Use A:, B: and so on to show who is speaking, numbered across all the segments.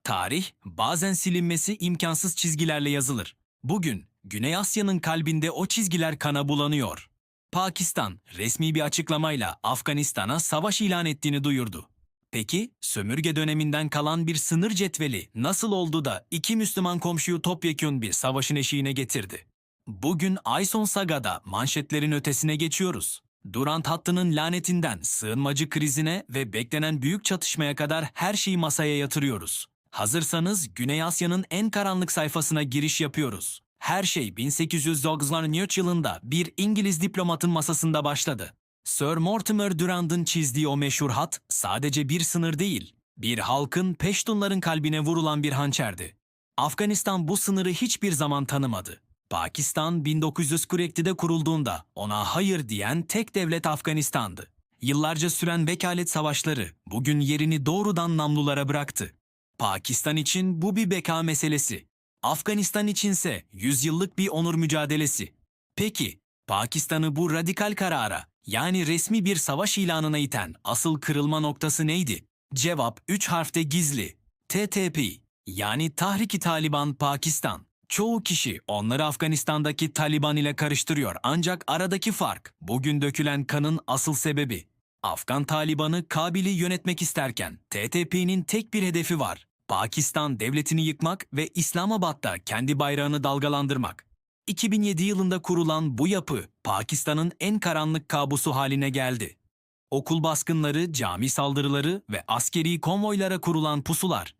A: Tarih, bazen silinmesi imkansız çizgilerle yazılır. Bugün, Güney Asya'nın kalbinde o çizgiler kana bulanıyor. Pakistan, resmi bir açıklamayla Afganistan'a savaş ilan ettiğini duyurdu. Peki, sömürge döneminden kalan bir sınır cetveli nasıl oldu da iki Müslüman komşuyu topyekün bir savaşın eşiğine getirdi? Bugün Ayson Saga'da manşetlerin ötesine geçiyoruz. Durant hattının lanetinden sığınmacı krizine ve beklenen büyük çatışmaya kadar her şeyi masaya yatırıyoruz. Hazırsanız Güney Asya'nın en karanlık sayfasına giriş yapıyoruz. Her şey 1893 yılında bir İngiliz diplomatın masasında başladı. Sir Mortimer Durand'ın çizdiği o meşhur hat sadece bir sınır değil, bir halkın Peştunların kalbine vurulan bir hançerdi. Afganistan bu sınırı hiçbir zaman tanımadı. Pakistan 1942'de kurulduğunda ona hayır diyen tek devlet Afganistan'dı. Yıllarca süren vekalet savaşları bugün yerini doğrudan namlulara bıraktı. Pakistan için bu bir beka meselesi. Afganistan içinse yüzyıllık bir onur mücadelesi. Peki, Pakistan'ı bu radikal karara, yani resmi bir savaş ilanına iten asıl kırılma noktası neydi? Cevap 3 harfte gizli. TTP, yani Tahrik-i Taliban Pakistan. Çoğu kişi onları Afganistan'daki Taliban ile karıştırıyor, ancak aradaki fark bugün dökülen kanın asıl sebebi. Afgan Taliban'ı Kabil'i yönetmek isterken TTP'nin tek bir hedefi var: Pakistan devletini yıkmak ve İslamabad'da kendi bayrağını dalgalandırmak. 2007 yılında kurulan bu yapı Pakistan'ın en karanlık kabusu haline geldi. Okul baskınları, cami saldırıları ve askeri konvoylara kurulan pusular.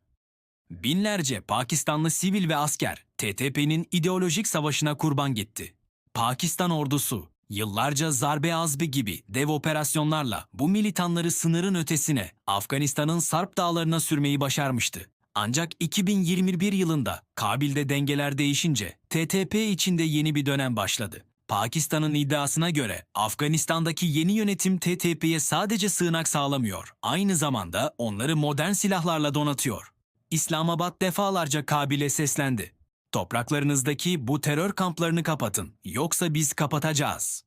A: Binlerce Pakistanlı sivil ve asker TTP'nin ideolojik savaşına kurban gitti. Pakistan ordusu yıllarca Zarbe Azbi gibi dev operasyonlarla bu militanları sınırın ötesine, Afganistan'ın Sarp dağlarına sürmeyi başarmıştı. Ancak 2021 yılında Kabil'de dengeler değişince TTP içinde yeni bir dönem başladı. Pakistan'ın iddiasına göre Afganistan'daki yeni yönetim TTP'ye sadece sığınak sağlamıyor, aynı zamanda onları modern silahlarla donatıyor. İslamabad defalarca Kabil'e seslendi: "Topraklarınızdaki bu terör kamplarını kapatın, yoksa biz kapatacağız."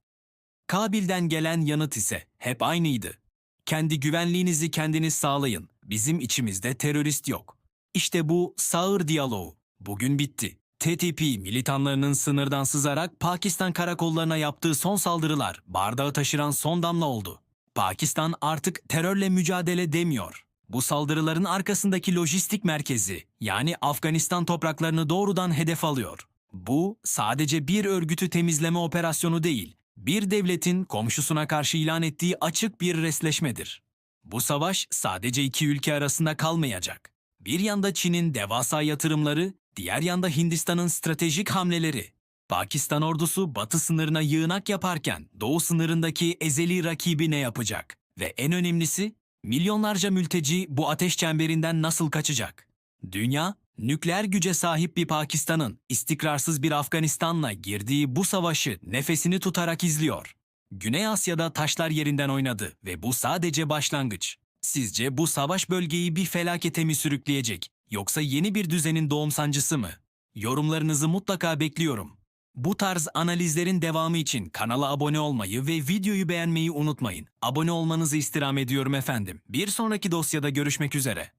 A: Kabil'den gelen yanıt ise hep aynıydı: "Kendi güvenliğinizi kendiniz sağlayın, bizim içimizde terörist yok." İşte bu sağır diyaloğu bugün bitti. TTP militanlarının sınırdan sızarak Pakistan karakollarına yaptığı son saldırılar bardağı taşıran son damla oldu. Pakistan artık terörle mücadele demiyor. Bu saldırıların arkasındaki lojistik merkezi, yani Afganistan topraklarını doğrudan hedef alıyor. Bu sadece bir örgütü temizleme operasyonu değil, bir devletin komşusuna karşı ilan ettiği açık bir resleşmedir. Bu savaş sadece iki ülke arasında kalmayacak. Bir yanda Çin'in devasa yatırımları, diğer yanda Hindistan'ın stratejik hamleleri. Pakistan ordusu batı sınırına yığınak yaparken doğu sınırındaki ezeli rakibi ne yapacak? Ve en önemlisi, milyonlarca mülteci bu ateş çemberinden nasıl kaçacak? Dünya, nükleer güce sahip bir Pakistan'ın istikrarsız bir Afganistan'la girdiği bu savaşı nefesini tutarak izliyor. Güney Asya'da taşlar yerinden oynadı ve bu sadece başlangıç. Sizce bu savaş bölgeyi bir felakete mi sürükleyecek, yoksa yeni bir düzenin doğum sancısı mı? Yorumlarınızı mutlaka bekliyorum. Bu tarz analizlerin devamı için kanala abone olmayı ve videoyu beğenmeyi unutmayın. Abone olmanızı istirham ediyorum efendim. Bir sonraki dosyada görüşmek üzere.